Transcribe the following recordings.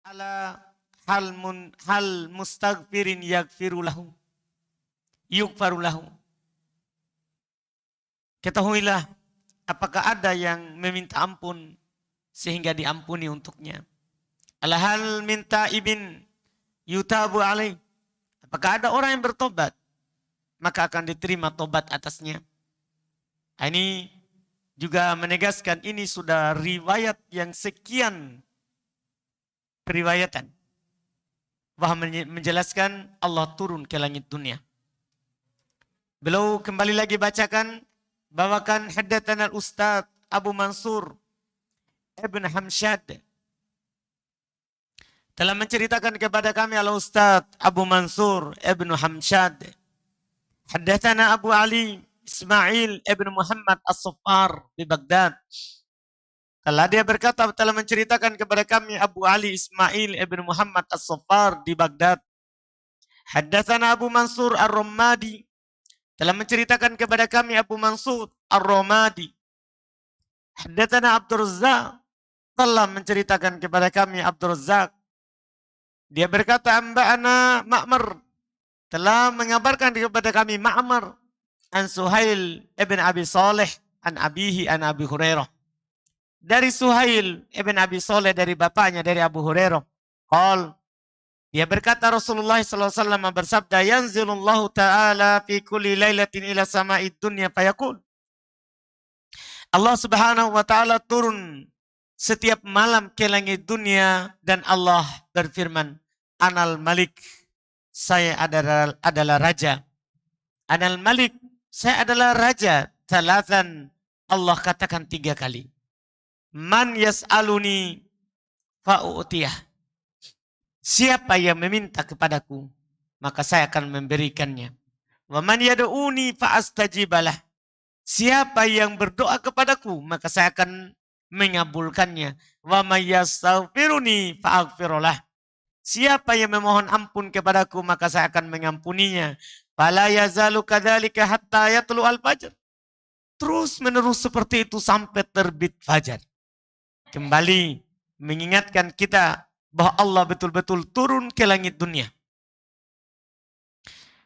ala hal mustaghfirin yaghfiru lahu yughfaru lahu. Ketahuilah, apakah ada yang meminta ampun sehingga diampuni untuknya? Alhal minta ibin yutabu alaih. Apakah ada orang yang bertobat maka akan diterima tobat atasnya? Ini juga menegaskan ini sudah riwayat yang sekian periwayatan bahwa menjelaskan Allah turun ke langit dunia. Beliau kembali lagi bacakan, bawakan haddatsana al-Ustaz Abu Mansur Ibn Hamshad telah menceritakan kepada kami al-Ustaz Abu Mansur Ibn Hamshad. Haddatsana Abu Ali Ismail Ibn Muhammad As-Saffar di Baghdad. Telah dia berkata, telah menceritakan kepada kami Abu Ali Ismail Ibn Muhammad As-Saffar di Baghdad. Haddatsana Abu Mansur Ar-Ramadi, telah menceritakan kepada kami Abu Mansur Ar-Ramadi. Haddatsana Abdur Razzaq, telah menceritakan kepada kami Abdur Razzaq. Dia berkata, amba'ana Ma'mar, telah mengabarkan kepada kami Ma'mar an Suhail ibn Abi Saleh an abihi an Abi Hurairah. Dari Suhail ibn Abi Saleh, dari bapaknya, dari Abu Hurairah. Qal, dia berkata Rasulullah SAW bersabda, yanzilullahu ta'ala fi kulli lailatin ila sama'id dunya fayaqul. Allah Subhanahu wa ta'ala turun setiap malam ke langit dunia dan Allah berfirman, Anal Malik, saya adalah raja. Anal Malik, saya adalah raja. Talatan, Allah katakan 3 kali. Man yas'aluni fa'u'tiyah. Siapa yang meminta kepadaku, maka saya akan memberikannya. Wa man yad'uni fa'astajibalah. Siapa yang berdoa kepadaku, maka saya akan mengabulkannya. Wa may yastaghfiruni fa'aghfirullah. Siapa yang memohon ampun kepadaku, maka saya akan mengampuninya. Fala yazalu kadzalika hatta yatlu al-fajr. Terus menerus seperti itu sampai terbit fajar. Kembali mengingatkan kita bahwa Allah betul-betul turun ke langit dunia.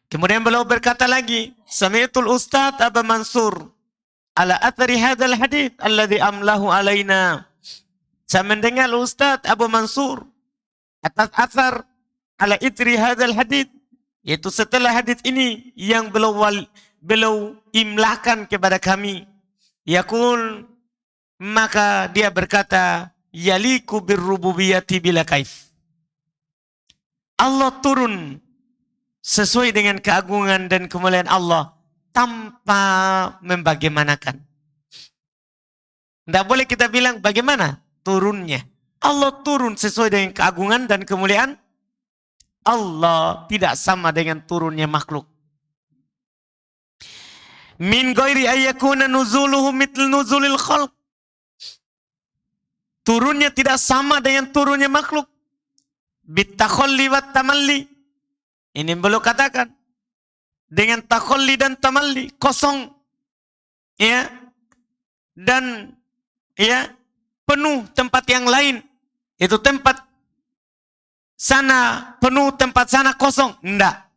Kemudian beliau berkata lagi, Sami'tul Ustaz Abu Mansur ala athari hadzal hadits alladhi amlahu alaina. Saya mendengar Ustaz Abu Mansur atas athar ala ithri hadzal hadits, yaitu setelah hadits ini yang beliau imlakan kepada kami. Yaqul, maka dia berkata, yaliku birrububiyyati bila kaif. Allah turun sesuai dengan keagungan dan kemuliaan Allah tanpa membagaimanakan. Tidak boleh kita bilang bagaimana turunnya. Allah turun sesuai dengan keagungan dan kemuliaan Allah, tidak sama dengan turunnya makhluk. Min ghairi ayyakuna nuzuluhu mitl nuzulil khalq. Turunnya tidak sama dengan turunnya makhluk. Bitakhalli wat tamalli. Ini belum katakan. Dengan takhalli dan tamalli, kosong. Ya. Dan ya, penuh tempat yang lain. Itu tempat sana penuh, tempat sana kosong. Enggak.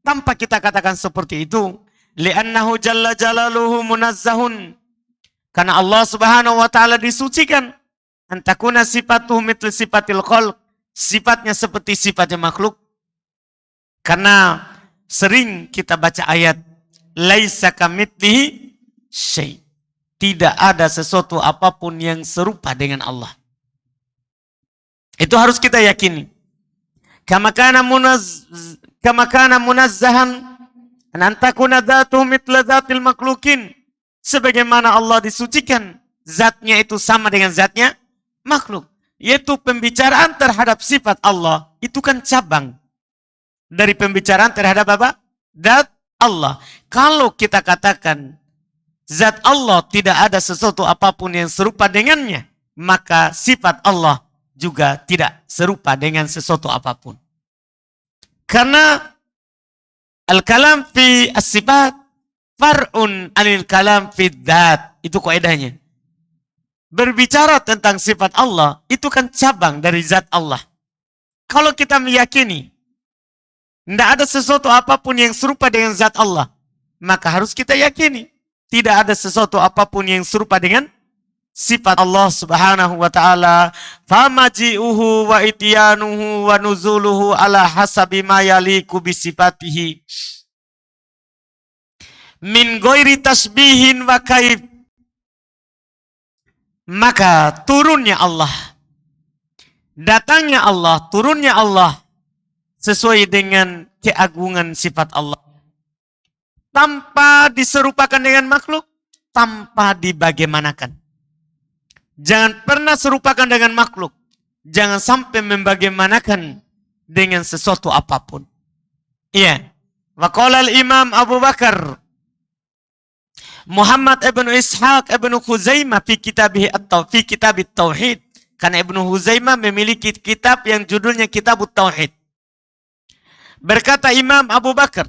Tanpa kita katakan seperti itu. Li'annahu jalla jalaluhu munazzahun. Karena Allah Subhanahu wa ta'ala disucikan. Antakuna sifatuhu mitl sifatil khalq. Sifatnya seperti sifatnya makhluk. Karena sering kita baca ayat. Laisa kamitslihi syai'. Tidak ada sesuatu apapun yang serupa dengan Allah. Itu harus kita yakini. Kama kana munazzahan an antakuna dzatuhu mitla dzatil makhlukin. Sebagaimana Allah disucikan, zatnya itu sama dengan zatnya makhluk. Yaitu pembicaraan terhadap sifat Allah, itu kan cabang dari pembicaraan terhadap apa? Zat Allah. Kalau kita katakan zat Allah tidak ada sesuatu apapun yang serupa dengannya, maka sifat Allah juga tidak serupa dengan sesuatu apapun. Karena al-kalam fi as-sifat far'un anil kalam fi dzat. Itu kaidahnya. Berbicara tentang sifat Allah itu kan cabang dari zat Allah. Kalau kita meyakini tidak ada sesuatu apapun yang serupa dengan zat Allah, maka harus kita yakini tidak ada sesuatu apapun yang serupa dengan sifat Allah Subhanahu wa taala. Famaji'uhu wa ityanuhu wa nuzuluhu ala hasabi ma yaliku bi sifatihi min ghairi tasbihin wa kaif. Maka turunnya Allah, datangnya Allah, turunnya Allah sesuai dengan keagungan sifat Allah. Tanpa diserupakan dengan makhluk, tanpa dibagaimanakan. Jangan pernah serupakan dengan makhluk. Jangan sampai membagaimanakan dengan sesuatu apapun. Iya. Wa qala al-Imam Abu Bakar Muhammad ibn Ishaq ibn Khuzaimah fi kitabih fi kitab Tauhid. Karena Ibnu Huzaimah memiliki kitab yang judulnya Kitab Tauhid. Berkata Imam Abu Bakar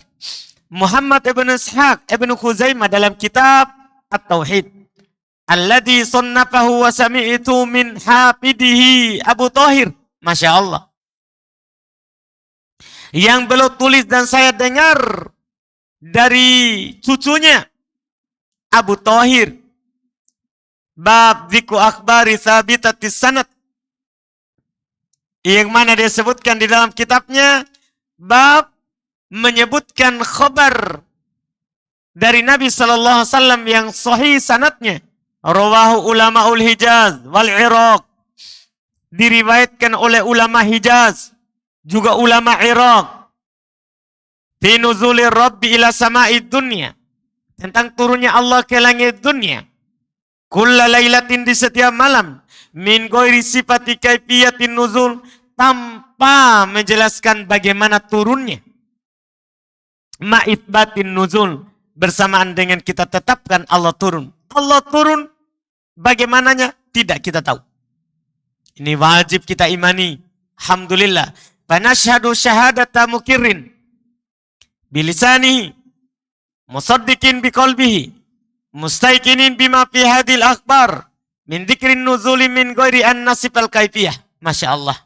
Muhammad ibn Ishaq ibn Khuzaimah dalam kitab At-Tauhid, alladhi sunnafahu wa sami'tu min hafidihi Abu Thahir. Masya Allah. Yang beliau tulis dan saya dengar dari cucunya Abu Thahir. Bab dzikru akhbari thabitatis sanad. Yang mana dia sebutkan di dalam kitabnya, bab menyebutkan khabar dari Nabi sallallahu alaihi wasallam yang sahih sanadnya. Rawahu ulamaul Hijaz wal Iraq. Diriwayatkan oleh ulama Hijaz, juga ulama Iraq. Fi nuzulir Rabbi ila sama'id dunya. Tentang turunnya Allah ke langit dunia. Kulla lailatin, di setiap malam. Min ghairi sifati kaifiyatin nuzul, tanpa menjelaskan bagaimana turunnya. Ma'ithbatin nuzul, bersamaan dengan kita tetapkan Allah turun. Allah turun, bagaimananya tidak kita tahu. Ini wajib kita imani. Alhamdulillah. Fanashhadu syahadata mukirin bilisanihi, musaddiqin biqalbihi, mustaikinin bima fi hadil akhbar min dzikrin nuzuli min ghairi an nasifal kaifiyah. Masya Allah.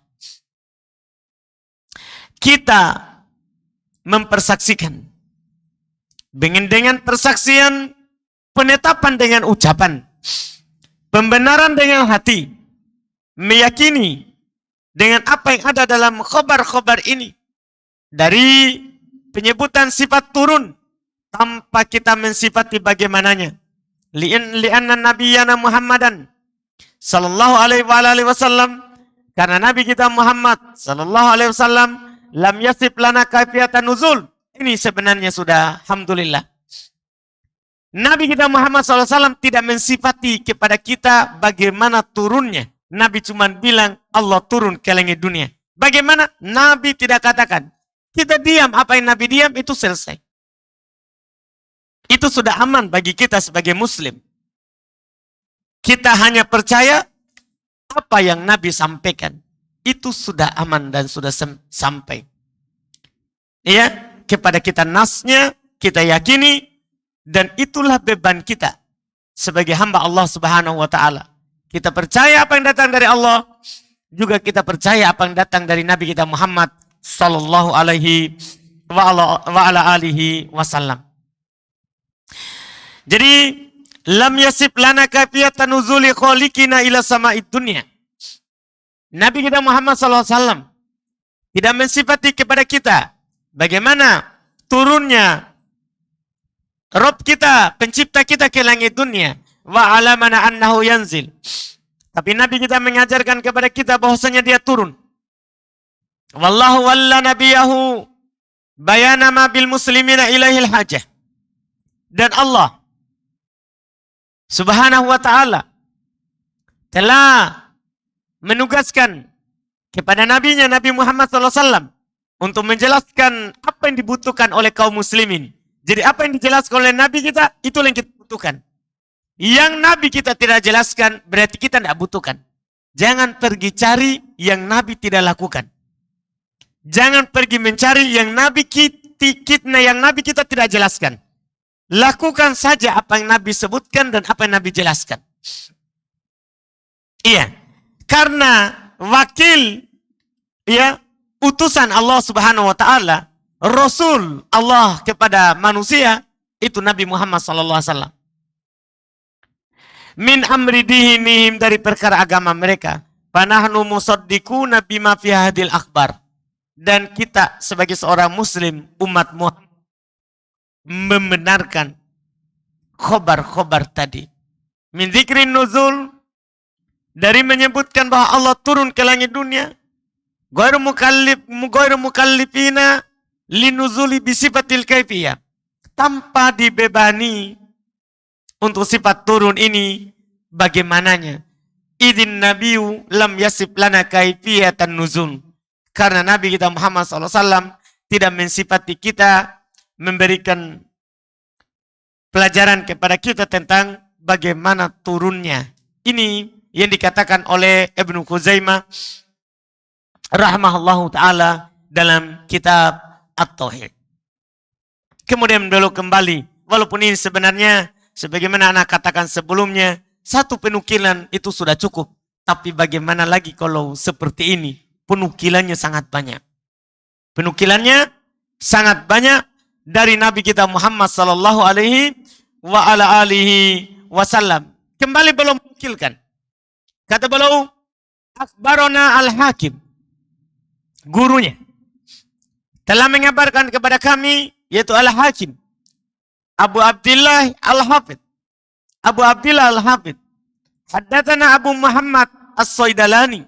Kita mempersaksikan dengan persaksian, penetapan dengan ucapan, pembenaran dengan hati, meyakini dengan apa yang ada dalam khobar-khobar ini dari penyebutan sifat turun tanpa kita mensifati bagaimananya. Li'anna nabiyana Muhammadan sallallahu alaihi wasallam, karena Nabi kita Muhammad sallallahu alaihi wasallam lam yasif lana kaifiyatan nuzul. Ini sebenarnya sudah alhamdulillah. Nabi kita Muhammad sallallahu alaihi wasallam tidak mensifati kepada kita bagaimana turunnya. Nabi cuma bilang Allah turun ke langit dunia. Bagaimana? Nabi tidak katakan. Kita diam, apa yang Nabi diam itu selesai. Itu sudah aman bagi kita sebagai muslim. Kita hanya percaya apa yang Nabi sampaikan. Itu sudah aman dan sudah sampai. Ya, kepada kita nasnya, kita yakini, dan itulah beban kita sebagai hamba Allah Subhanahu wa taala. Kita percaya apa yang datang dari Allah, juga kita percaya apa yang datang dari Nabi kita Muhammad sallallahu alaihi wa ala alihi wasallam. Jadi lam yasib lana kaifiyatan nuzuli khaliqina ila sama'id dunya. Nabi kita Muhammad sallallahu alaihi wasallam tidak mensifati kepada kita bagaimana turunnya Rabb kita, pencipta kita ke langit dunia. Wa alamana annahu yanzil. Tapi Nabi kita mengajarkan kepada kita bahwasanya dia turun. Wallahu walla nabiyahu bayana ma bil muslimina ilaihil hajah. Dan Allah Subhanahu wa ta'ala telah menugaskan kepada nabinya Nabi Muhammad SAW untuk menjelaskan apa yang dibutuhkan oleh kaum muslimin. Jadi apa yang dijelaskan oleh Nabi kita, itulah yang kita butuhkan. Yang Nabi kita tidak jelaskan, berarti kita tidak butuhkan. Jangan pergi cari yang Nabi tidak lakukan. Jangan pergi mencari yang Nabi kita tidak jelaskan. Lakukan saja apa yang Nabi sebutkan dan apa yang Nabi jelaskan. Iya. Karena wakil, ya, utusan Allah Subhanahu wa taala, rasul Allah kepada manusia itu Nabi Muhammad sallallahu alaihi wasallam. Min amri dinihim, dari perkara agama mereka. Panahnu musaddiquna bima fi hadil akhbar. Dan kita sebagai seorang muslim umat Muhammad membenarkan khobar-khobar tadi. Min dzikrin nuzul, dari menyebutkan bahwa Allah turun ke langit dunia. Ghairu mukallifina linuzuli bisifatil kaifiyah, tanpa dibebani untuk sifat turun ini bagaimananya. Idin nabiyu lam yasib lana kaifiyatan nuzul, karena Nabi kita Muhammad SAW tidak mensifati kita, memberikan pelajaran kepada kita tentang bagaimana turunnya. Ini yang dikatakan oleh Ibnu Khuzaimah rahimahullahu ta'ala dalam kitab At-Tauhid. Kemudian beliau kembali, walaupun ini sebenarnya sebagaimana anak katakan sebelumnya, satu penukilan itu sudah cukup. Tapi bagaimana lagi kalau seperti ini? Penukilannya sangat banyak. Penukilannya sangat banyak dari Nabi kita Muhammad sallallahu alaihi wa ala alihi wasallam. Kembali belum menukilkan. Kata beliau, akhbarona al-Hakim, gurunya telah mengabarkan kepada kami, yaitu al-Hakim Abu Abdillah al-Hafidh. Abu Abdillah al-Hafidh. Haddatsana Abu Muhammad As-Saidalani,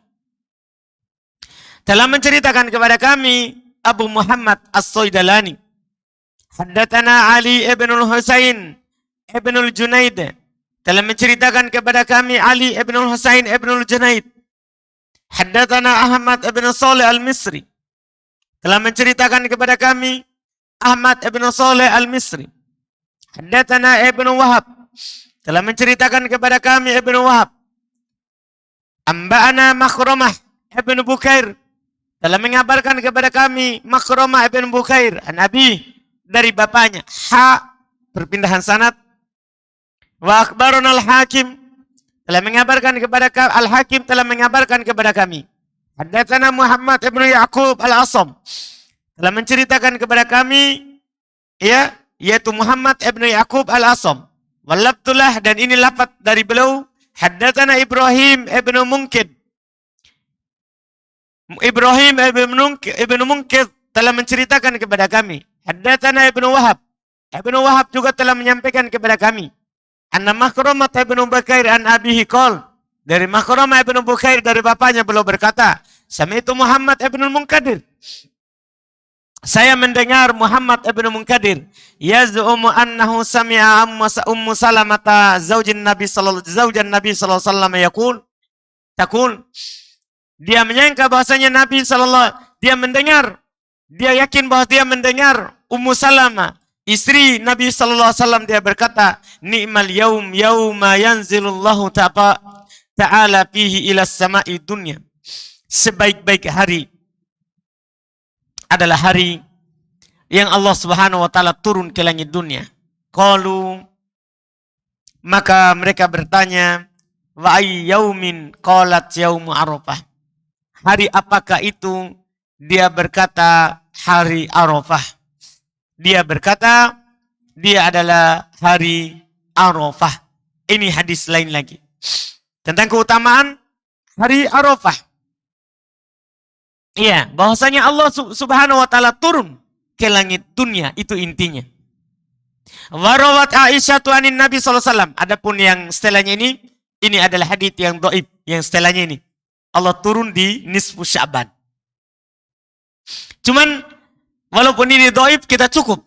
telah menceritakan kepada kami Abu Muhammad As-Saidalani. Haddatsana Ali ibn al-Husain ibn al-Junaid, telah menceritakan kepada kami Ali ibn al-Husain ibn al-Junaid. Haddatsana Ahmad ibn Saleh al-Misri, telah menceritakan kepada kami Ahmad ibn Saleh al-Misri. Haddatsana Ibnu Wahab, telah menceritakan kepada kami Ibnu Wahab. Amba'ana Makhramah ibn Bukair, telah mengabarkan kepada kami Makhramah ibn Bukair an Abi, dari bapaknya. Perpindahan sanad. Wa akhbarana al-Hakim, telah mengabarkan kepada al-Hakim, telah mengabarkan kepada kami. Haddatsana Muhammad ibn Ya'qub al-Asam, telah menceritakan kepada kami, yaitu Muhammad ibn Ya'qub al-Asam. Walabtullah, dan ini lafaz dari beliau. Haddatsana Ibrahim ibn Munkid. Ibrahim ibn Munkid telah menceritakan kepada kami. Haddatsana Ibnu Wahab. Ibnu Wahab juga telah menyampaikan kepada kami. Anna Makhramah ibn Bukair an abihi qol. Dari Makhramah ibn Bukair, dari bapaknya beliau berkata, sami'tu Muhammad ibn Munkadir. Saya mendengar Muhammad ibn Munkadir yaz'umu annahu sami'a Ummu Salamah zaujan Nabi sallallahu alaihi wasallam yaqul taqul. Dia menyangka bahwasanya Nabi dia yakin bahwa dia mendengar Ummu Salamah, istri Nabi sallallahu alaihi wasallam, dia berkata, ni'mal yaum yauma yanzilullahu ta'ala fihi ila samai dunya. Sebaik-baik hari adalah hari yang Allah Subhanahu wa taala turun ke langit dunia. Qalu, maka mereka bertanya, wa ay yaumin? Qalat yaumu Arafah. Hari apakah itu? Dia berkata hari Arafah. Dia berkata dia adalah hari Arafah. Ini hadis lain lagi tentang keutamaan hari Arafah. Iya, bahwasanya Allah Subhanahu wa taala turun ke langit dunia, itu intinya. Warawat Aisyah tuanin Nabi sallallahu alaihi wasallam. Adapun yang setelahnya ini adalah hadis yang dhaif. Yang setelahnya ini, Allah turun di nisfu Sya'ban. Cuman walaupun ini dhaif, kita cukup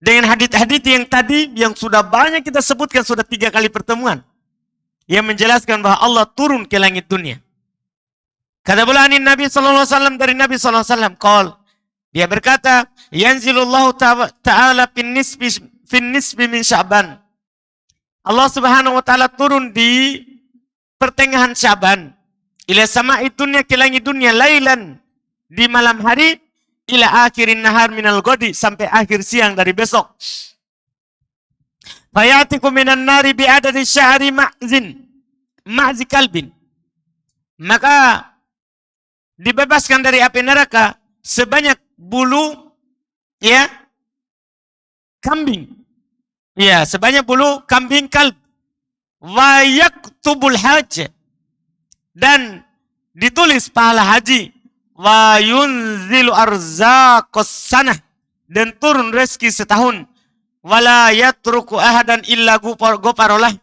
dengan hadis-hadis yang tadi yang sudah banyak kita sebutkan, sudah 3 kali pertemuan yang menjelaskan bahwa Allah turun ke langit dunia. Kata pula Nabi sallallahu alaihi wasallam, dari Nabi sallallahu alaihi wasallam, qol, dia berkata, yanzilullahu ta'ala fin nisbi min Sya'ban. Allah Subhanahu wa taala turun di pertengahan Sya'ban. Ila sama'i dunya, ke langit dunia, lailan, di malam hari, ila akhirin nahar minal ghadi, sampai akhir siang dari besok. Fayatiku minan nari bi'adadi syahri ma'zi kalbin. Maka dibebaskan dari api neraka sebanyak bulu ya kambing. Ya, sebanyak bulu kambing kalb. Wa yaktubul hajj, dan ditulis pahala haji. Wa yunzilu arzaqas sanah, dan turun rezeki setahun. Wala yatruku ahadan illa goparolah,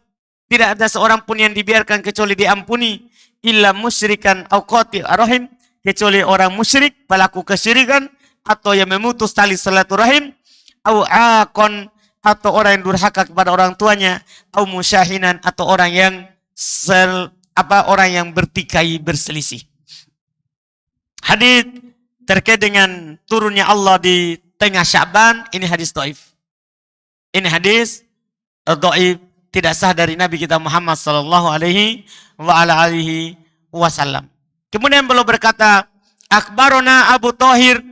tidak ada seorang pun yang dibiarkan kecuali diampuni. Illa musyrikan au qati' rahim, kecuali orang musyrik, pelaku kesyirikan, atau yang memutus tali silaturahim, au aqon, atau orang yang durhaka kepada orang tuanya, au musyahinan, atau orang yang orang yang bertikai berselisih. Hadis terkait dengan turunnya Allah di tengah Sya'ban, ini hadis dhaif. Ini hadis dhaif, tidak sah dari Nabi kita Muhammad sallallahu alaihi wasallam. Kemudian beliau berkata, akhbarona Abu Thahir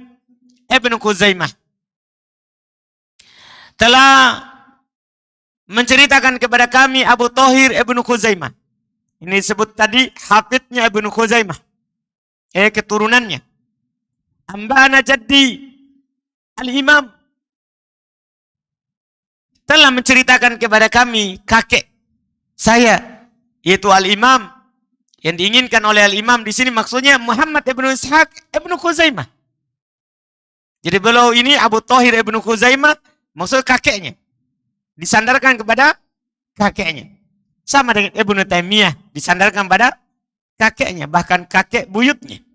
Ibnu Khuzaimah telah menceritakan kepada kami Abu Thahir Ibnu Khuzaimah. Ini disebut tadi hafidnya Ibnu Khuzaimah. Keturunannya. Ambana jaddi al-imam telah menceritakan kepada kami kakek saya, yaitu al-imam. Yang diinginkan oleh al-imam di sini maksudnya Muhammad ibnu Ishaq ibnu Khuzaimah. Jadi beliau ini Abu Thahir Ibnu Khuzaimah, maksud kakeknya. Disandarkan kepada kakeknya. Sama dengan Ibnu Taimiyah, disandarkan pada kakeknya, bahkan kakek buyutnya.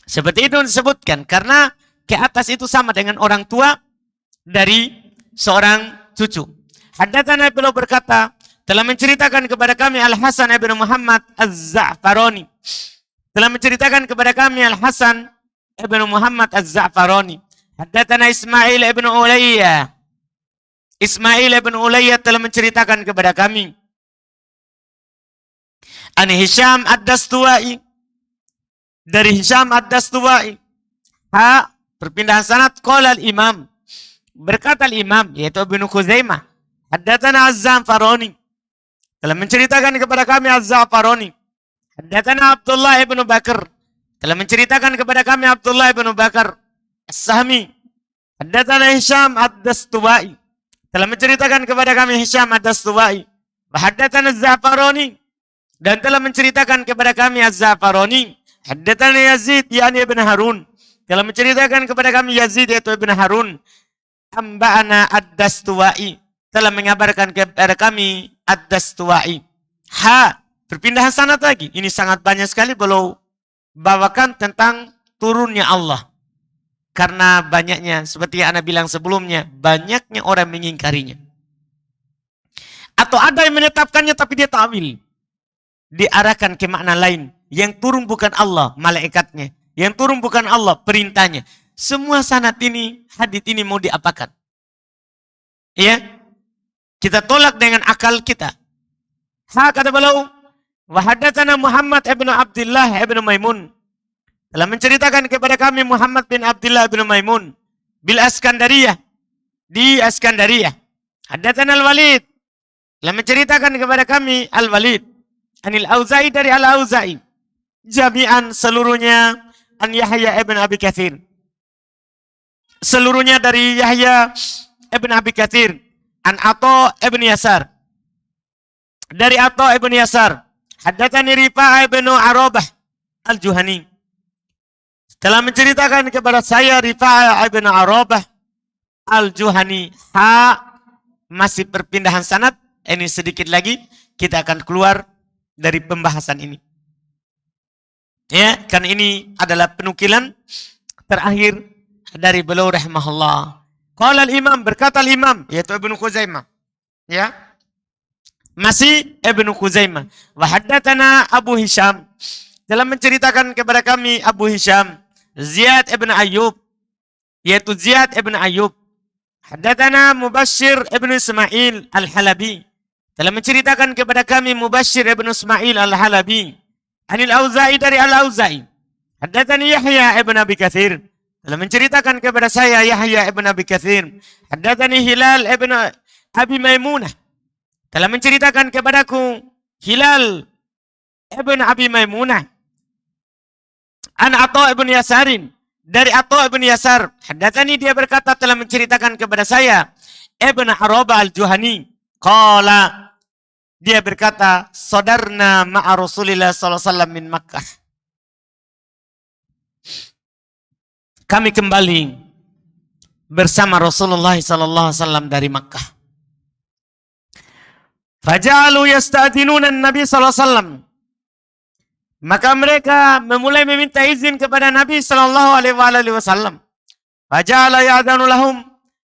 Seperti itu disebutkan, karena ke atas itu sama dengan orang tua dari seorang cucu. Haddatsana beliau berkata, telah menceritakan kepada kami Al-Hasan ibn Muhammad Az-Za'farani. Telah menceritakan kepada kami Al-Hasan ibn Muhammad Az-Za'farani. Haddatsana Ismail ibn Ulayya. Ismail ibn Ulayya telah menceritakan kepada kami an Hisham Ad-Dastuwai, dari Hisham Ad-Dastuwai. Perpindahan sanad, qala al-imam, berkata al-imam, yaitu Ibnu Khuzaimah, haddatsana Az-Za'farani, telah menceritakan kepada kami Az-Za'farani. Haddatsana Abdullah ibn Bakar, telah menceritakan kepada kami Abdullah ibn Bakar As-Sahmi. Haddatsana Hisham Ad-Dastuwai, telah menceritakan kepada kami Hisham Ad-Dastuwai. Haddatsana Az-Za'farani, dan telah menceritakan kepada kami Az-Za'farani. Haddatsana Yazid yani ibn Harun, telah menceritakan kepada kami Yazid yaitu ibn Harun. Amba'ana Ad-Dastuwai, telah mengabarkan kepada kami Ad-Dastuwai. Perpindahan sanad lagi. Ini sangat banyak sekali beliau bawakan tentang turunnya Allah. Karena banyaknya, seperti yang Anda bilang sebelumnya, banyaknya orang mengingkarinya. Atau ada yang menetapkannya tapi dia ta'wil. Diarahkan ke makna lain. Yang turun bukan Allah, malaikatnya. Yang turun bukan Allah, perintahnya. Semua sanad ini, hadits ini mau diapakan? Ya, kita tolak dengan akal kita. Kata beliau, wa haddatsana Muhammad ibn Abdullah ibn Maimun, telah menceritakan kepada kami Muhammad bin Abdullah bin Maimun bil Askandariyah, di Askandariyah. Haddatsana Al-Walid, telah menceritakan kepada kami Al-Walid anil Auza'i, dari Al-Auza'i, jami'an seluruhnya an Yahya ibn Abi Katsir, seluruhnya dari Yahya ibn Abi Katsir, an Atha ibn Yasar, dari Atha ibn Yasar. Haddatsani Rifa'ah ibn Arabah Al-Juhani, telah menceritakan kepada saya Rifa'ah ibn Arabah Al-Juhani. Masih perpindahan sanad. Ini sedikit lagi kita akan keluar dari pembahasan ini. Ya, kan ini adalah penukilan terakhir dari beliau rahimahullah. Qala al-imam, berkata al-imam, yaitu Ibnu Khuzaimah. Ya. Masih Ibnu Khuzaimah. Wa haddatsana Abu Hisham, telah menceritakan kepada kami Abu Hisham Ziyad ibn Ayyub, yaitu Ziyad ibn Ayyub. Haddatsana Mubashshir ibn Ismail Al-Halabi, telah menceritakan kepada kami Mubashshir ibn Ismail Al-Halabi anil Auza'i, dari Al-Auza'i. Haddatsani Yahya ibn Abi Katsir, telah menceritakan kepada saya Yahya ibn Abi Katsir. Haddatsani Hilal ibn Abi Maimunah, telah menceritakan kepadaku Hilal ibn Abi Maimunah an Atha ibn Yasarin, dari Atha bin Yasar, haddatsani dia berkata telah menceritakan kepada saya Ibn Araba al-Juhani, qala dia berkata, sadarna ma'a Rasulillah sallallahu alaihi wasallam min Makkah. Kami kembali bersama Rasulullah sallallahu alaihi wasallam dari Makkah. Faja'alu yasta'dinuna Nabi sallallahu alaihi wasallam. Maka mereka memulai meminta izin kepada Nabi sallallahu alaihi wasallam. Faja'ala ya'danu lahum,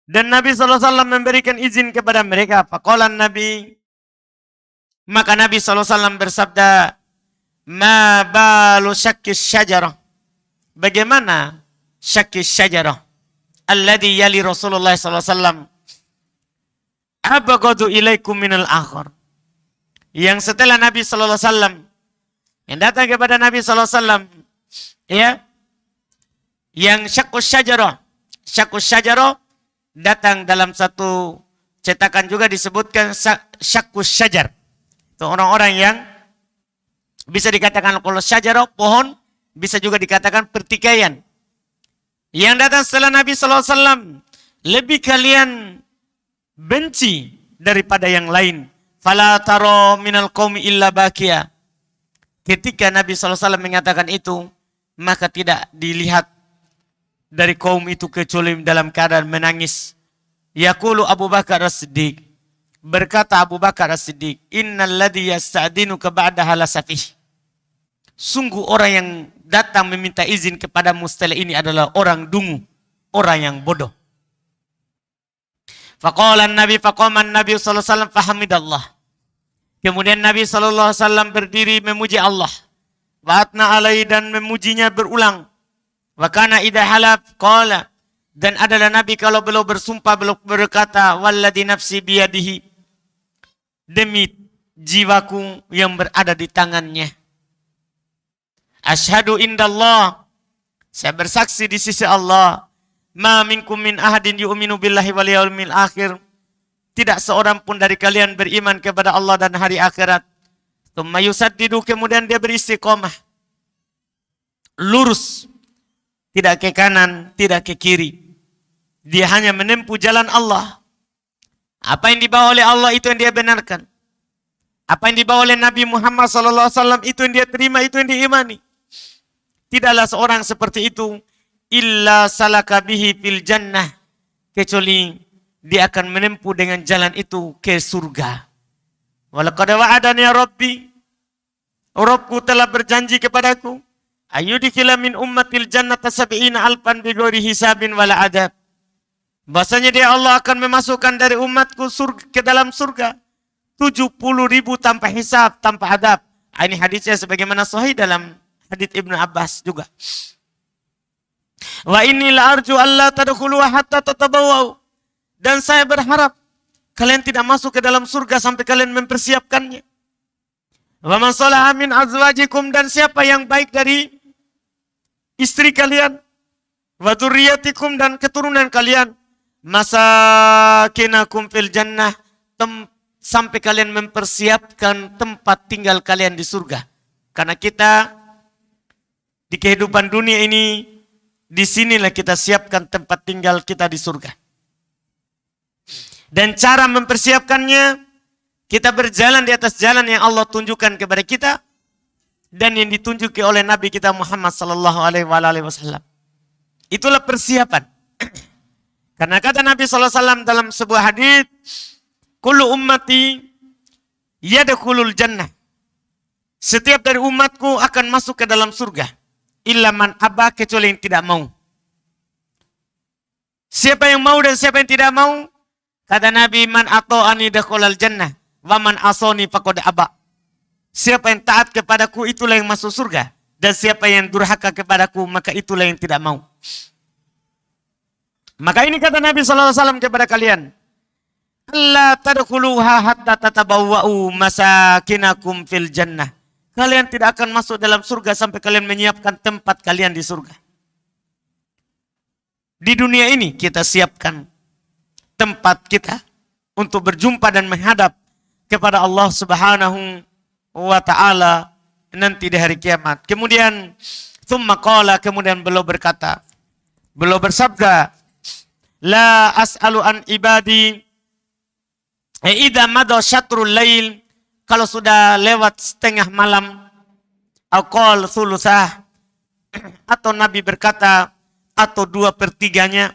dan Nabi sallallahu alaihi wasallam memberikan izin kepada mereka. Faqala Nabi, maka Nabi sallallahu alaihi wasallam bersabda, "Ma balu syakkis syajarah?" Bagaimana syakkis syajarah? Alladhi yali Rasulullah sallallahu alaihi wasallam. Abghadu ilaikum minal akhar. Yang setelah Nabi sallallahu alaihi wasallam, yang datang kepada Nabi sallallahu alaihi wasallam, ya, yang syakkus syajarah datang dalam satu cetakan juga disebutkan syakkus syajar. Itu orang-orang yang bisa dikatakan kalau syajarah pohon, bisa juga dikatakan pertikaian. Yang datang setelah Nabi sallallahu alaihi wasallam lebih kalian benci daripada yang lain. Fala taro minal qaumi illa bakia. Ketika Nabi SAW mengatakan itu, maka tidak dilihat dari kaum itu kecuali dalam keadaan menangis. Yaqulu Abu Bakar As-Siddiq. Berkata Abu Bakar As-Siddiq, innal ladzi yasta'dinuka ba'daha lasafih. Sungguh orang yang datang meminta izin kepada setelah ini adalah orang dungu, orang yang bodoh. Faqala an-nabi faqama an-nabi sallallahu alaihi wasallam fahamidallah. Kemudian Nabi sallallahu alaihi wasallam berdiri memuji Allah. Wa atna alaihi, dan memujinya berulang. Wa kana idza halaf qala, dan adalah Nabi kalau beliau bersumpah beliau berkata, walladzi nafsi biyadihi, demi jiwaku yang berada di tangannya. Asyhadu indallah, saya bersaksi di sisi Allah, ma minkum min ahadin yu'minu billahi wal yaumil akhir, tidak seorang pun dari kalian beriman kepada Allah dan hari akhirat. Tsumma yusaddidu, kemudian dia beristiqomah, lurus, tidak ke kanan, tidak ke kiri. Dia hanya menempuh jalan Allah. Apa yang dibawa oleh Allah itu yang dia benarkan. Apa yang dibawa oleh Nabi Muhammad SAW itu yang dia terima, itu yang diimani. Tidaklah seorang seperti itu illa salaka bihi fil jannah, kecuali dia akan menempuh dengan jalan itu ke surga. Walaqad wa'adani Rabbi, Rabbku telah berjanji kepadaku, ayyudkhila min ummatil jannata sab'ina alfan bighairi hisabin wala adab. Bahasanya dia Allah akan memasukkan dari umatku ke dalam surga 70.000 tanpa hisab, tanpa adab. Ini hadisnya sebagaimana sahih dalam hadis Ibnu Abbas juga. Wa inni la arju alla tadkhulu hatta tatabawwa'u. Dan saya berharap kalian tidak masuk ke dalam surga sampai kalian mempersiapkannya. Wa man salaha min azwajikum, dan siapa yang baik dari istri kalian, wa dzurriyyatikum, dan keturunan kalian, masakinakum fil jannah, sampai kalian mempersiapkan tempat tinggal kalian di surga. Karena kita di kehidupan dunia ini, disinilah kita siapkan tempat tinggal kita di surga. Dan cara mempersiapkannya, kita berjalan di atas jalan yang Allah tunjukkan kepada kita dan yang ditunjuki oleh Nabi kita Muhammad sallallahu alaihi wasallam. Itulah persiapan. Karena kata Nabi sallallahu alaihi wasallam dalam sebuah hadis, kullu ummati yadkhulul jannah. Setiap dari umatku akan masuk ke dalam surga. Illa man aba, kecuali yang tidak mau. Siapa yang mau dan siapa yang tidak mau? Kata Nabi, man ata'ani dakhalal jannah, wa man asani faqad aba. Siapa yang taat kepadaku itulah yang masuk surga, dan siapa yang durhaka kepadaku maka itulah yang tidak mau. Maka ini kata Nabi sallallahu alaihi wasallam kepada kalian, alla tadkhuluha hatta tatabawwa'u masakinakum fil jannah. Kalian tidak akan masuk dalam surga sampai kalian menyiapkan tempat kalian di surga. Di dunia ini kita siapkan tempat kita untuk berjumpa dan menghadap kepada Allah Subhanahu wa ta'ala nanti di hari kiamat. Kemudian tsumma qala, kemudian beliau berkata, Beliau bersabda, la as'alu an ibadi idza madha syatrul lail, kalau sudah lewat setengah malam, aqal thulusah, atau Nabi berkata atau 2/3-nya,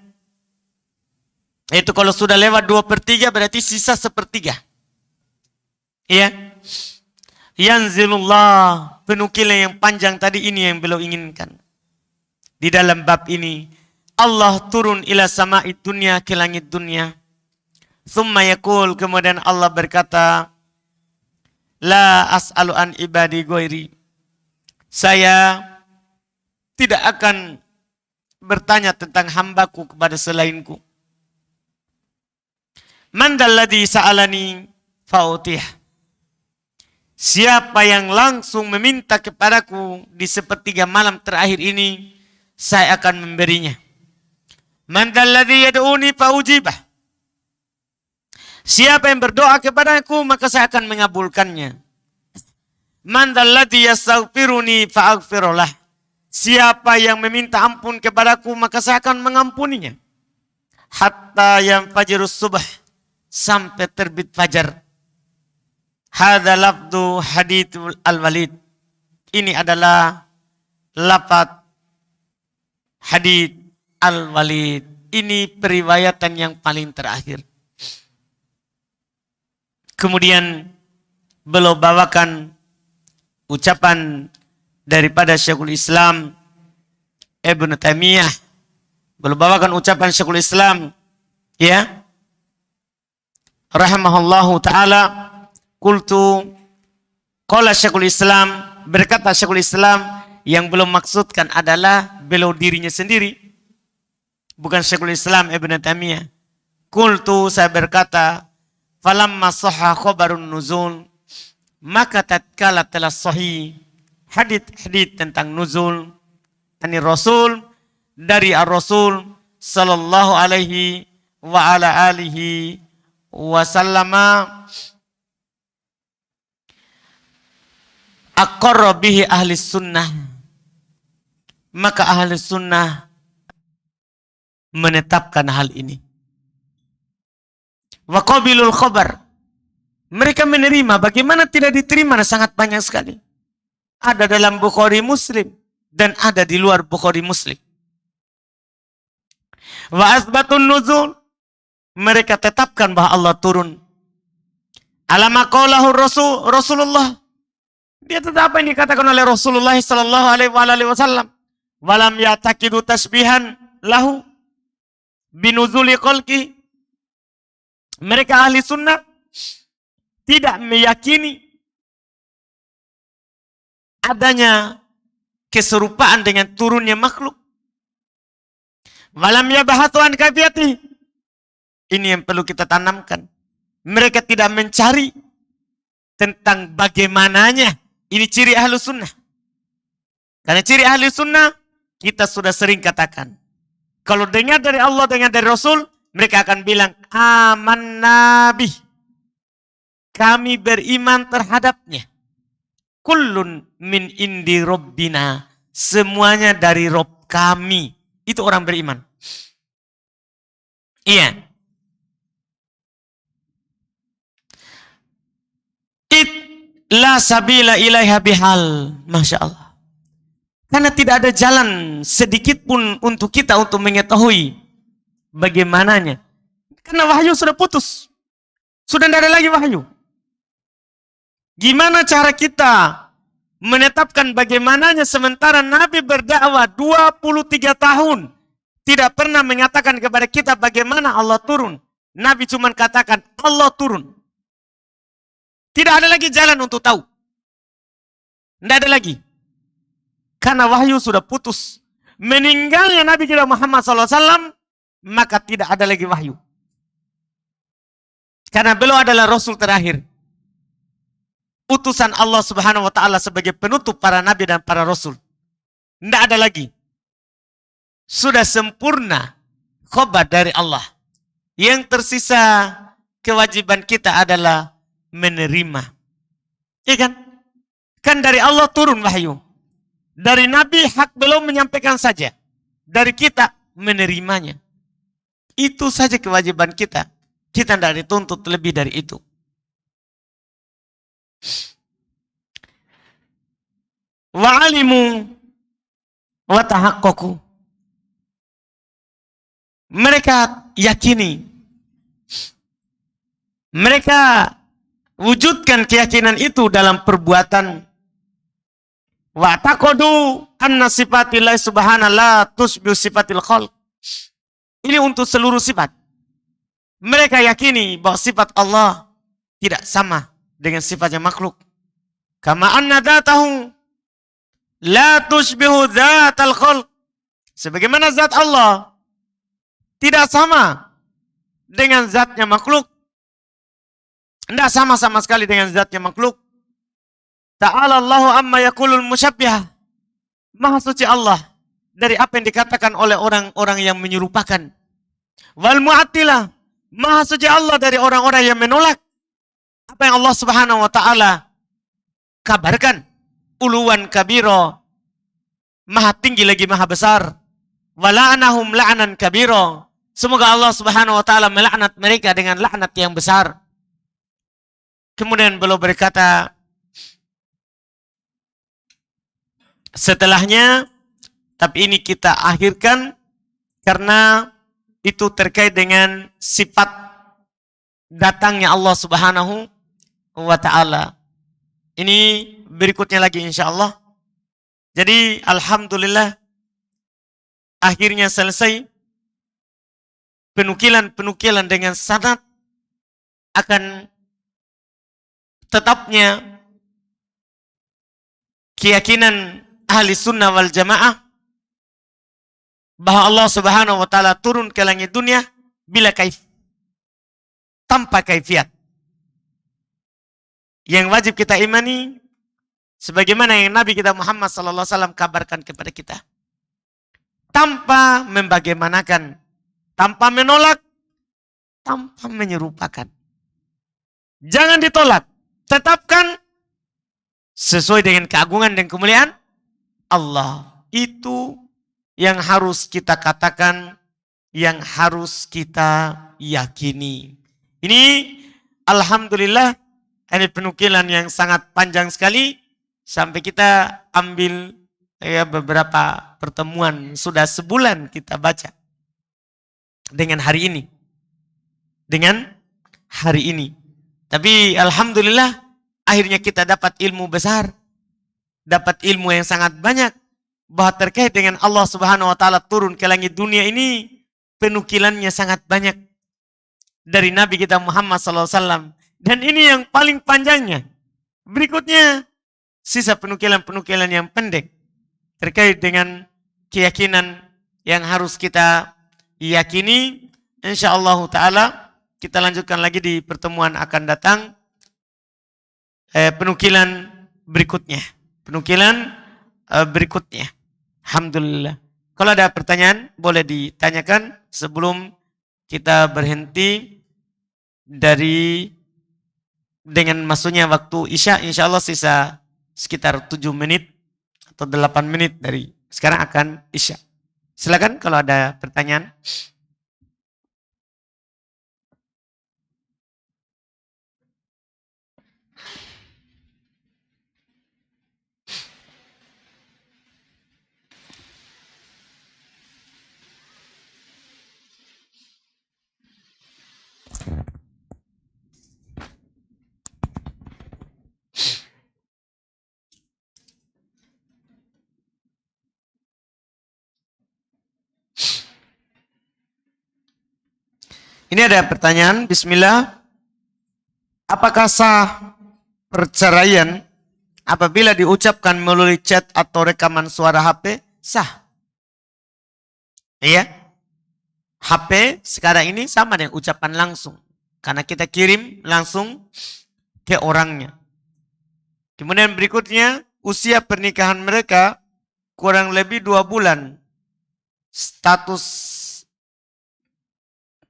itu kalau sudah lewat 2/3 berarti sisa 1/3. Iya. Yanzilullah, penukilan yang panjang tadi ini yang beliau inginkan. Di dalam bab ini Allah turun ila sama'i dunya, ke langit dunia. Thumma yaqul, kemudian Allah berkata, la as'alu an ibadi ghairi, saya tidak akan bertanya tentang hambaku kepada selainku. Man dalladhi sa'alani fa'utih, siapa yang langsung meminta kepadaku di 1/3 malam terakhir ini, saya akan memberinya. Man dalladhi yad'uni fa'ujibah, siapa yang berdoa kepadaku maka saya akan mengabulkannya. Man dalladhi yastaghfiruni fa'aghfirullah, siapa yang meminta ampun kepadaku maka saya akan mengampuninya. Hatta yanfajirus subh, sampai terbit fajar. Hadza lafdu hadits al-Walid, ini adalah lafaz hadits al-Walid. Ini periwayatan yang paling terakhir. Kemudian beliau bawakan ucapan daripada Syekhul Islam Ibnu Taimiyah. Beliau bawakan ucapan Syekhul Islam, ya, rahimahullahu taala, qultu, qala Syekhul Islam, berkata Syekhul Islam, yang belum maksudkan adalah beliau dirinya sendiri, bukan Syekhul Islam Ibnu Taimiyah. Qultu, saya berkata, falamma sahha khabarun nuzul, maka tatkala telah sahih hadits tentang nuzul ani Rasul, dari ar-Rasul sallallahu alaihi wa ala alihi wasallama, aqarra bihi ahli sunnah, maka ahli sunnah menetapkan hal ini. Wa qabilul khabar, mereka menerima. Bagaimana tidak diterima? Sangat banyak sekali. Ada dalam Bukhari Muslim dan ada di luar Bukhari Muslim. Wa asbatun nuzul, mereka tetapkan bahwa Allah turun. Alama qaulahu Rasulullah, dia tetap apa yang dikatakan oleh Rasulullah sallallahu alaihi wasallam. Walam yataqidu tasbihan lahu binuzuli khalqi, mereka ahli sunnah tidak meyakini adanya keserupaan dengan turunnya makhluk. Walam yabahatu an kafiyati, ini yang perlu kita tanamkan. Mereka tidak mencari tentang bagaimananya. Ini ciri ahli sunnah. Karena ciri ahli sunnah, kita sudah sering katakan, kalau dengar dari Allah, dengar dari Rasul, mereka akan bilang, aman nabi, kami beriman terhadapnya. Kullun min indi rabbina, semuanya dari Rob kami. Itu orang beriman. Iya. La sabila ilaiha bihal. Masya Allah. Karena tidak ada jalan sedikit pun untuk kita untuk mengetahui bagaimananya. Karena wahyu sudah putus. Sudah tidak ada lagi wahyu. Gimana cara kita menetapkan bagaimananya sementara Nabi berdakwah 23 tahun. Tidak pernah mengatakan kepada kita bagaimana Allah turun. Nabi cuma katakan Allah turun. Tidak ada lagi jalan untuk tahu. Tidak ada lagi. Karena wahyu sudah putus. Meninggalnya Nabi kita Muhammad SAW, maka tidak ada lagi wahyu. Karena beliau adalah Rasul terakhir. Utusan Allah Subhanahu wa Ta'ala sebagai penutup para Nabi dan para Rasul. Tidak ada lagi. Sudah sempurna khobar dari Allah. Yang tersisa kewajiban kita adalah menerima. Iya kan? Kan dari Allah turun wahyu. Dari Nabi hak belum menyampaikan saja. Dari kita menerimanya. Itu saja kewajiban kita. Kita tidak dituntut lebih dari itu. Wa'alimu wa tahaqqaqu. Mereka yakini. Mereka wujudkan keyakinan itu dalam perbuatan. Wa taqadu anna sifatillahi subhanahu la tusbihu sifatil khalq. Ini untuk seluruh sifat. Mereka yakini bahwa sifat Allah tidak sama dengan sifatnya makhluk. Kama anna dzatahu la tushbihu dzatal khalq. Sebagaimana zat Allah tidak sama dengan zatnya makhluk. Tidak sama-sama sekali dengan zatnya makhluk. Ta'ala Allahu amma yaqulul musyabbihah. Maha suci Allah dari apa yang dikatakan oleh orang-orang yang menyerupakan. Wal mu'attilah. Maha suci Allah dari orang-orang yang menolak apa yang Allah Subhanahu wa taala kabarkan. Uluwan kabiro, maha tinggi lagi maha besar. Wala'anahum la'anan kabiro. Semoga Allah Subhanahu wa taala melaknat mereka dengan laknat yang besar. Kemudian beliau berkata setelahnya, tapi ini kita akhirkan karena itu terkait dengan sifat datangnya Allah Subhanahu wa taala. Ini berikutnya lagi insyaallah. Jadi alhamdulillah akhirnya selesai penukilan dengan sanad akan tetapnya keyakinan ahli sunnah wal jamaah bahwa Allah Subhanahu wa taala turun ke langit dunia bila kaif, tanpa kaifiat. Yang wajib kita imani sebagaimana yang Nabi kita Muhammad sallallahu alaihi wasallam kabarkan kepada kita. Tanpa membagaimanakan, tanpa menolak, tanpa menyerupakan. Jangan ditolak, tetapkan sesuai dengan keagungan dan kemuliaan Allah. Itu yang harus kita katakan, yang harus kita yakini. Ini alhamdulillah ini penukilan yang sangat panjang sekali sampai kita ambil beberapa pertemuan, sudah sebulan kita baca dengan hari ini. Dengan hari ini. Tapi alhamdulillah akhirnya kita dapat ilmu besar, dapat ilmu yang sangat banyak bahwa terkait dengan Allah Subhanahu wa taala turun ke langit dunia ini penukilannya sangat banyak dari Nabi kita Muhammad sallallahu alaihi wasallam. Dan ini yang paling panjangnya. Berikutnya sisa penukilan-penukilan yang pendek terkait dengan keyakinan yang harus kita yakini. Insyaallah taala kita lanjutkan lagi di pertemuan akan datang. Penukilan berikutnya. Penukilan berikutnya. Alhamdulillah. Kalau ada pertanyaan boleh ditanyakan sebelum kita berhenti dengan masuknya waktu Isya. Insyaallah sisa sekitar 7 menit atau 8 menit dari sekarang akan Isya. Silakan kalau ada pertanyaan. Ini ada pertanyaan, bismillah. Apakah sah perceraian apabila diucapkan melalui chat atau rekaman suara HP? Sah. Iya. HP sekarang ini sama dengan ucapan langsung. Karena kita kirim langsung ke orangnya. Kemudian berikutnya, usia pernikahan mereka kurang lebih 2 bulan. Status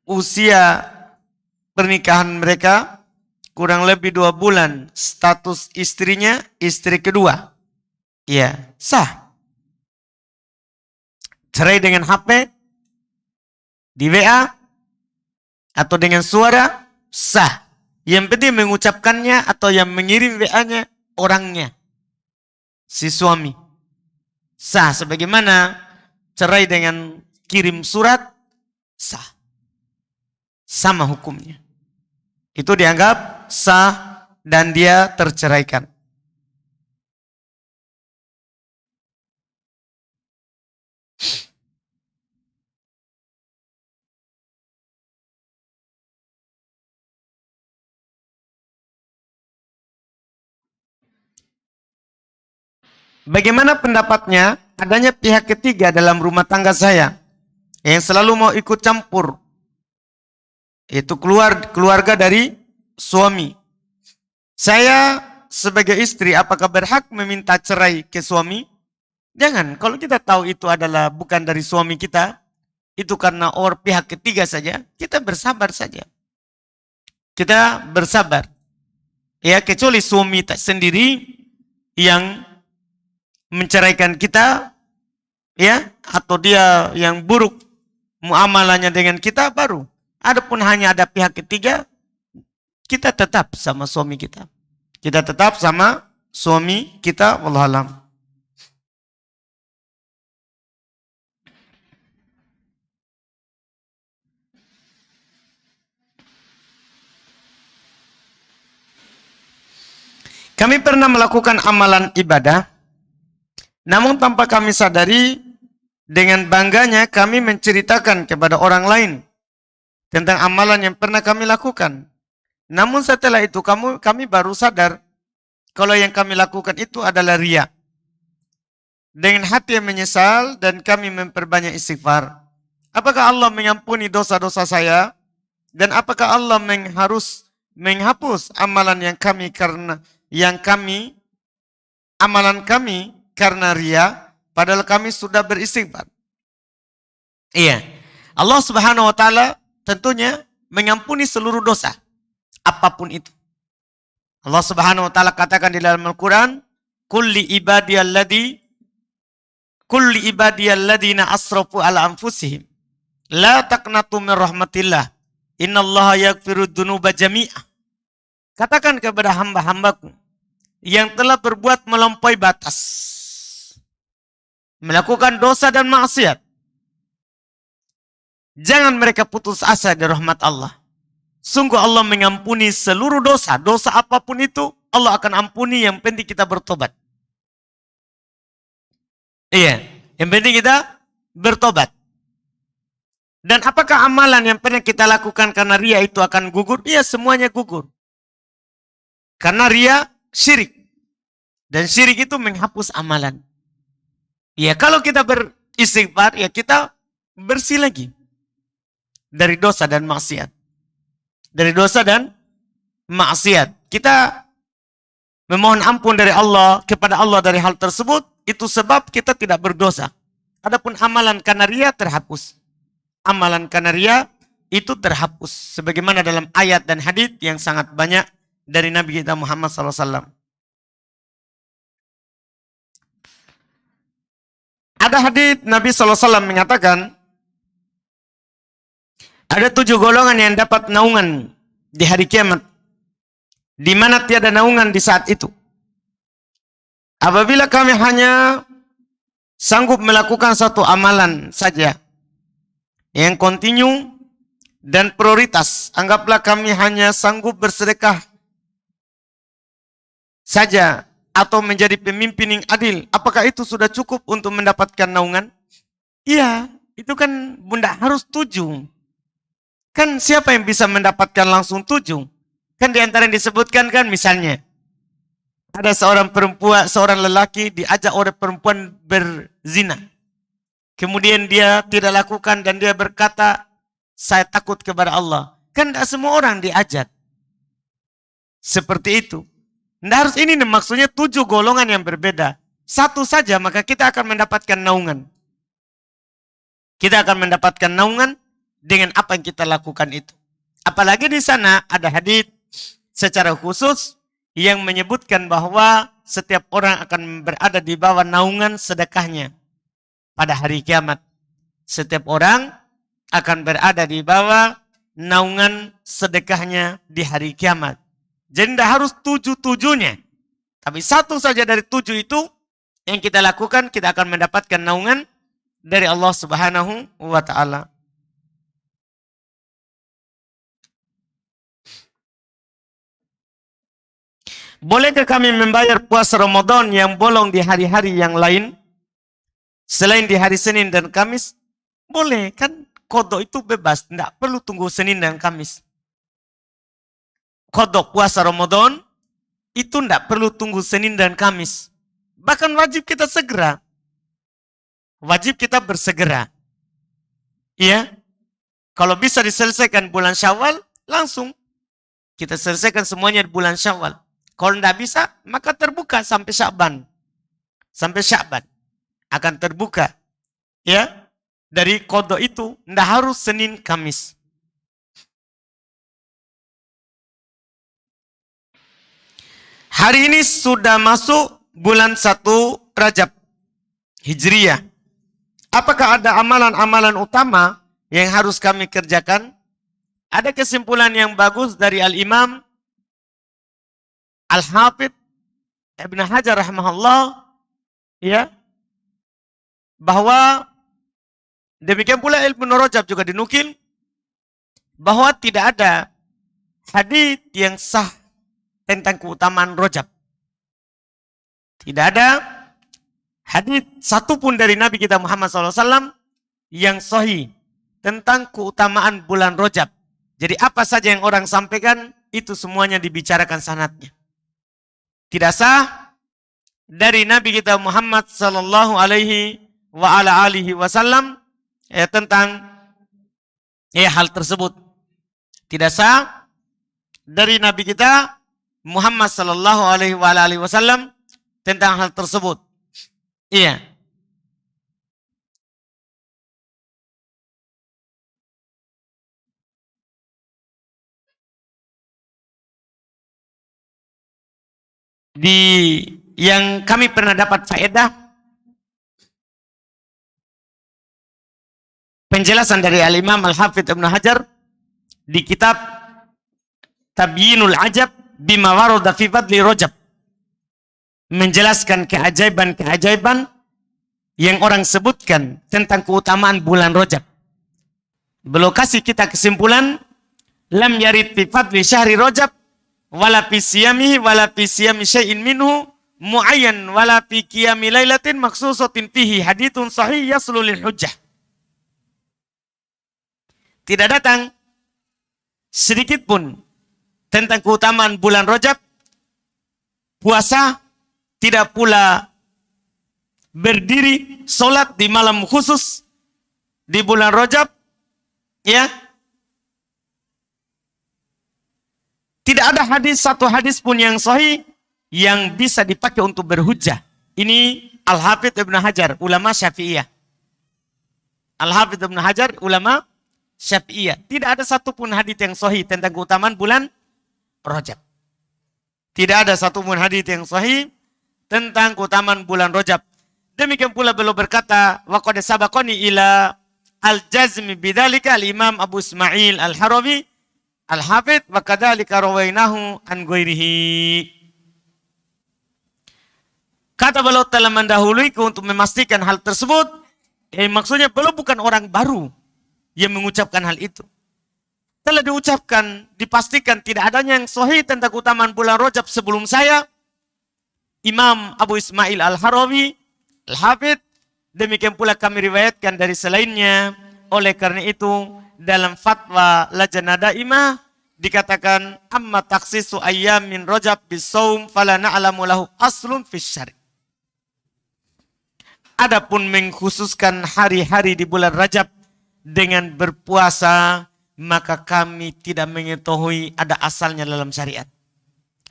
usia pernikahan mereka kurang lebih 2 bulan. Status istrinya istri kedua. Iya, sah. Cerai dengan HP Di WA atau dengan suara, sah. Yang penting mengucapkannya atau yang mengirim WA-nya orangnya, si suami. Sah, sebagaimana cerai dengan kirim surat, sah. Sama hukumnya. Itu dianggap sah dan dia terceraikan. Bagaimana pendapatnya adanya pihak ketiga dalam rumah tangga saya yang selalu mau ikut campur? Itu keluarga dari suami. Saya sebagai istri apakah berhak meminta cerai ke suami? Jangan. Kalau kita tahu itu adalah bukan dari suami kita, itu karena pihak ketiga saja, kita bersabar saja. Kita bersabar. Ya, kecuali suami tak sendiri yang menceraikan kita, ya, atau dia yang buruk muamalahnya dengan kita, baru. Adapun hanya ada pihak ketiga, kita tetap sama suami kita. Kita tetap sama suami kita, wallahualam. Kami pernah melakukan amalan ibadah, namun tanpa kami sadari, dengan bangganya kami menceritakan kepada orang lain tentang amalan yang pernah kami lakukan. Namun setelah itu kami baru sadar kalau yang kami lakukan itu adalah riya. Dengan hati yang menyesal dan kami memperbanyak istighfar. Apakah Allah mengampuni dosa-dosa saya? Dan apakah Allah harus menghapus amalan amalan kami karena riya, padahal kami sudah beristighfar? Iya. Allah Subhanahu wa taala tentunya mengampuni seluruh dosa, apapun itu. Allah Subhanahu wa taala katakan di dalam Al-Qur'an, "Kulli ibadiyalladzina asrafu ala anfusihim la taqnatu min rahmatillah. Innallaha yaghfirud dzunuba jami'ah." Katakan kepada hamba-hambaku yang telah berbuat melampaui batas, melakukan dosa dan maksiat, jangan mereka putus asa dari rahmat Allah. Sungguh Allah mengampuni seluruh dosa. Dosa apapun itu Allah akan ampuni, yang penting kita bertobat. Iya, yang penting kita bertobat. Dan apakah amalan yang pernah kita lakukan karena riya itu akan gugur? Iya, semuanya gugur. Karena riya syirik. Dan syirik itu menghapus amalan. Ya, kalau kita beristighfar, ya kita bersih lagi dari dosa dan maksiat. Dari dosa dan maksiat. Kita memohon ampun dari Allah kepada Allah dari hal tersebut, itu sebab kita tidak berdosa. Adapun amalan karena riya terhapus. Amalan karena riya itu terhapus. Sebagaimana dalam ayat dan hadits yang sangat banyak dari Nabi kita Muhammad SAW. Ada hadits Nabi SAW mengatakan, ada 7 golongan yang dapat naungan di hari kiamat, di mana tiada naungan di saat itu. Apabila kami hanya sanggup melakukan satu amalan saja yang kontinu dan prioritas, anggaplah kami hanya sanggup bersedekah saja atau menjadi pemimpin yang adil, apakah itu sudah cukup untuk mendapatkan naungan? Iya, itu kan bunda harus 7. Kan siapa yang bisa mendapatkan langsung 7? Kan di antara yang disebutkan kan misalnya, ada seorang lelaki diajak oleh perempuan berzina. Kemudian dia tidak lakukan dan dia berkata, saya takut kepada Allah. Kan tidak semua orang diajak seperti itu. Tidak harus ini, maksudnya 7 golongan yang berbeda. Satu saja maka kita akan mendapatkan naungan. Kita akan mendapatkan naungan dengan apa yang kita lakukan itu. Apalagi di sana ada hadits secara khusus yang menyebutkan bahwa setiap orang akan berada di bawah naungan sedekahnya pada hari kiamat. Setiap orang akan berada di bawah naungan sedekahnya di hari kiamat. Jadi tidak harus 7-7-nya. Tapi satu saja dari 7 itu yang kita lakukan, kita akan mendapatkan naungan dari Allah Subhanahu wa Ta'ala. Bolehkah kami membayar puasa Ramadan yang bolong di hari-hari yang lain? Selain di hari Senin dan Kamis? Boleh, kan kodok itu bebas. Tidak perlu tunggu Senin dan Kamis. Kodok puasa Ramadan itu tidak perlu tunggu Senin dan Kamis. Bahkan wajib kita segera. Wajib kita bersegera. Iya. Kalau bisa diselesaikan bulan Syawal, langsung kita selesaikan semuanya di bulan Syawal. Kalau tidak bisa, maka terbuka sampai Sya'ban. Sampai Sya'ban akan terbuka. Ya, dari kodok itu tidak harus Senin Kamis. Hari ini sudah masuk bulan 1 Rajab Hijriyah. Apakah ada amalan-amalan utama yang harus kami kerjakan? Ada kesimpulan yang bagus dari Al-Imam Al-Hafidh Ibn Hajar rahimahullah, ya, bahwa demikian pula Ibnu Rajab juga dinukil bahwa tidak ada hadits yang sah tentang keutamaan Rajab. Tidak ada hadits satupun dari Nabi kita Muhammad SAW yang sahih tentang keutamaan bulan Rajab. Jadi apa saja yang orang sampaikan itu semuanya dibicarakan sanadnya. Tidak sah dari Nabi kita Muhammad sallallahu alaihi wa ala alihi wasallam tentang hal tersebut. Tidak sah dari Nabi kita Muhammad sallallahu alaihi wa ala alihi wasallam tentang hal tersebut. Iya. Yang kami pernah dapat faedah penjelasan dari Al-Imam Al-Hafidh Ibn Hajar di kitab Tabyinul Ajab bima warada fi fadli Rajab, menjelaskan keajaiban-keajaiban yang orang sebutkan tentang keutamaan bulan Rajab. Beliau kasih kita kesimpulan, lam yarid fi fadli syahri Rajab wala fi siyamihi wala fi siyami syai'in minhu muayyan wala fi qiyami lailatin maksusatin fihi hadithun sahih yaslu lil hujjah. Tidak datang sedikit pun tentang keutamaan bulan Rajab, puasa, tidak pula berdiri solat di malam khusus di bulan Rajab, ya. Tidak ada satu hadis pun yang sahih yang bisa dipakai untuk berhujjah. Ini Al-Hafidh Ibn Hajar, ulama Syafi'iyah. Al-Hafidh Ibn Hajar, ulama Syafi'iyah. Tidak ada satupun hadis yang sahih tentang keutamaan bulan Rajab. Tidak ada satupun hadis yang sahih tentang keutamaan bulan Rajab. Demikian pula beliau berkata, wa qad sabaqani ila al-jazmi bidzalika al-Imam Abu Ismail Al-Harawi Al-Hafidh wa kadzalika rawainahu an ghairihi. Kata beliau telah mendahuluiku untuk memastikan hal tersebut. Maksudnya beliau bukan orang baru yang mengucapkan hal itu. Telah diucapkan, dipastikan tidak adanya yang sahih tentang keutamaan bulan Rajab sebelum saya. Imam Abu Ismail Al-Harawi Al-Hafidh, demikian pula kami riwayatkan dari selainnya. Oleh karena itu, dalam fatwa Lajnah Daimah dikatakan amma takhsisu ayyamin Rajab bisawm fala na'lamu lahu aslun fis syari'. Adapun mengkhususkan hari-hari di bulan Rajab dengan berpuasa, maka kami tidak mengetahui ada asalnya dalam syariat.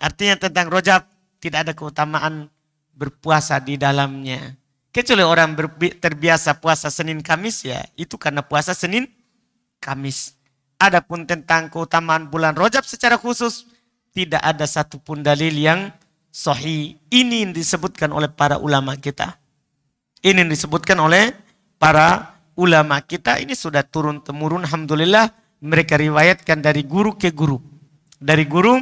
Artinya tentang Rajab tidak ada keutamaan berpuasa di dalamnya. Kecuali orang terbiasa puasa Senin Kamis, ya itu karena puasa Senin Kamis. Adapun tentang keutamaan bulan Rajab secara khusus, tidak ada satupun dalil yang sahih. Ini yang disebutkan oleh para ulama kita. Ini yang disebutkan oleh para ulama kita ini sudah turun-temurun, alhamdulillah mereka riwayatkan dari guru ke guru. Dari guru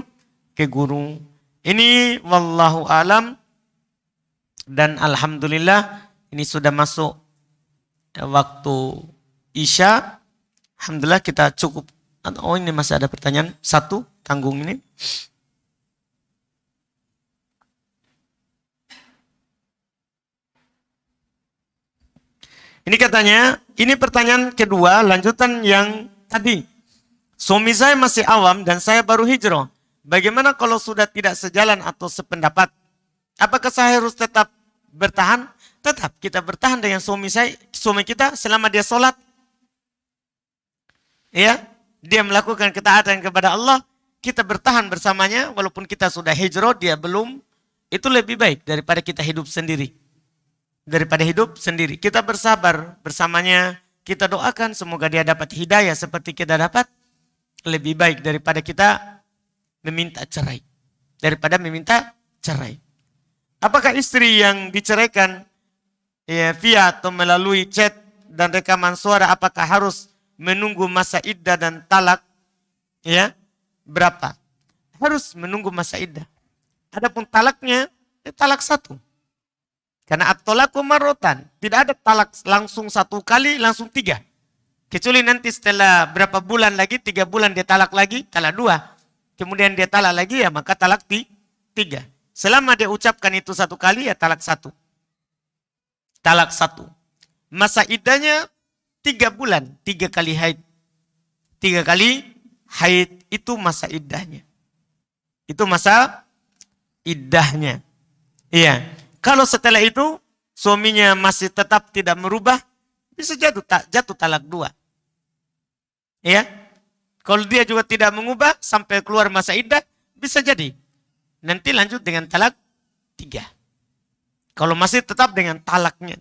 ke guru. Ini wallahu alam, dan alhamdulillah ini sudah masuk waktu Isya. Alhamdulillah kita cukup. Oh, ini masih ada pertanyaan satu, tanggung ini. Ini katanya, ini pertanyaan kedua, lanjutan yang tadi. Suami saya masih awam dan saya baru hijrah. Bagaimana kalau sudah tidak sejalan atau sependapat? Apakah saya harus tetap bertahan? Tetap kita bertahan dengan suami kita selama dia sholat. Ya, dia melakukan ketaatan kepada Allah, kita bertahan bersamanya walaupun kita sudah hijrah, dia belum. Itu lebih baik daripada kita hidup sendiri. Kita bersabar bersamanya, kita doakan semoga dia dapat hidayah seperti kita dapat. Lebih baik daripada kita meminta cerai. Apakah istri yang diceraikan via atau melalui chat dan rekaman suara, apakah harus menunggu masa iddah dan talak? Berapa? Harus menunggu masa iddah. Adapun talaknya, talak satu. Karena at-talaqu marratan. Tidak ada talak langsung satu kali, langsung 3. Kecuali nanti setelah berapa bulan lagi, 3 bulan dia talak lagi, talak 2. Kemudian dia talak lagi, ya maka talak 3. Selama dia ucapkan itu satu kali, ya talak 1. Talak 1. Masa iddahnya 3 bulan, 3 kali haid. 3 kali haid itu masa iddahnya. Iya. Kalau setelah itu suaminya masih tetap tidak merubah, bisa jatuh talak 2. Ya. Kalau dia juga tidak mengubah sampai keluar masa iddah, bisa jadi nanti lanjut dengan talak 3. Kalau masih tetap dengan talaknya.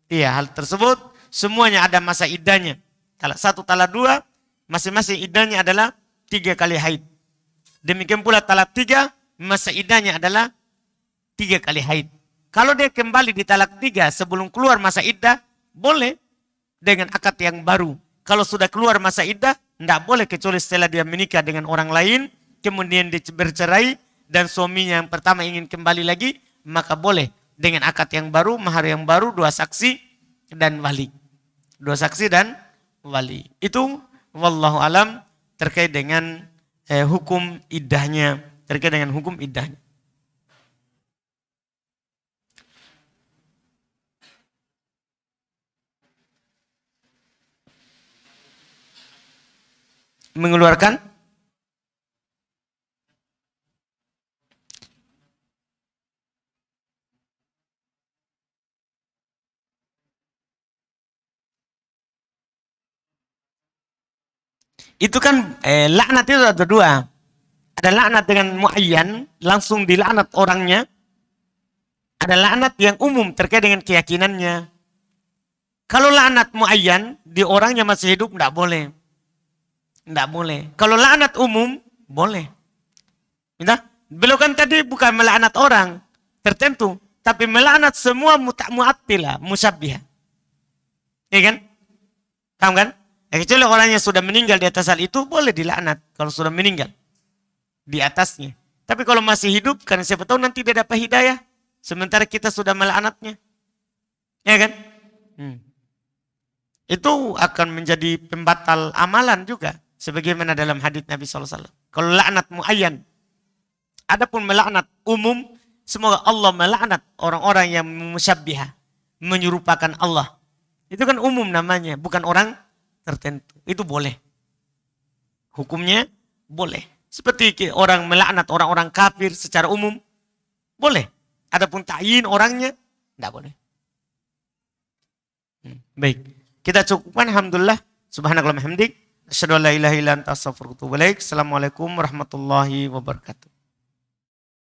Iya, hal tersebut semuanya ada masa iddahnya. Talak 1, talak 2, masing-masing iddahnya adalah 3 kali haid. Demikian pula talak 3, masa iddahnya adalah 3 kali haid. Kalau dia kembali di talak 3 sebelum keluar masa iddah, boleh dengan akad yang baru. Kalau sudah keluar masa iddah, tidak boleh kecuali setelah dia menikah dengan orang lain, kemudian dia bercerai, dan suaminya yang pertama ingin kembali lagi, maka boleh dengan akad yang baru, mahar yang baru, 2 saksi dan wali. 2 saksi dan wali. Itu wallahu alam terkait dengan hukum iddahnya. Mengeluarkan itu kan laknat itu ada 2. Ada laknat dengan muayyan, langsung dilaknat orangnya. Ada laknat yang umum terkait dengan keyakinannya. Kalau laknat muayyan, di orangnya masih hidup, tidak boleh. Kalau laknat umum, boleh. Beliau kan tadi bukan melaknat orang tertentu, tapi melaknat semua mu'attilah, musyabbihah. Iya kan? Paham kan? Kecuali orangnya sudah meninggal di atas hal itu, boleh dilaknat kalau sudah meninggal di atasnya. Tapi kalau masih hidup, karena siapa tahu nanti dia dapat hidayah, sementara kita sudah melaknatnya. Ya kan? Itu akan menjadi pembatal amalan juga. Sebagaimana dalam hadits Nabi SAW. Kalau laknat muayyan. Adapun melaknat umum, semoga Allah melaknat orang-orang yang musyabbihah, menyerupakan Allah. Itu kan umum namanya, bukan orang tertentu. Itu boleh. Hukumnya boleh. Seperti orang melaknat orang-orang kafir secara umum, boleh. Adapun ta'yin orangnya, tidak boleh. Baik, kita cukupkan. Alhamdulillah. Subhanakallahumma hamdik. Asyhadu an la ilaha illa anta astaghfiruka wa atubu ilaik. Assalamualaikum warahmatullahi wabarakatuh.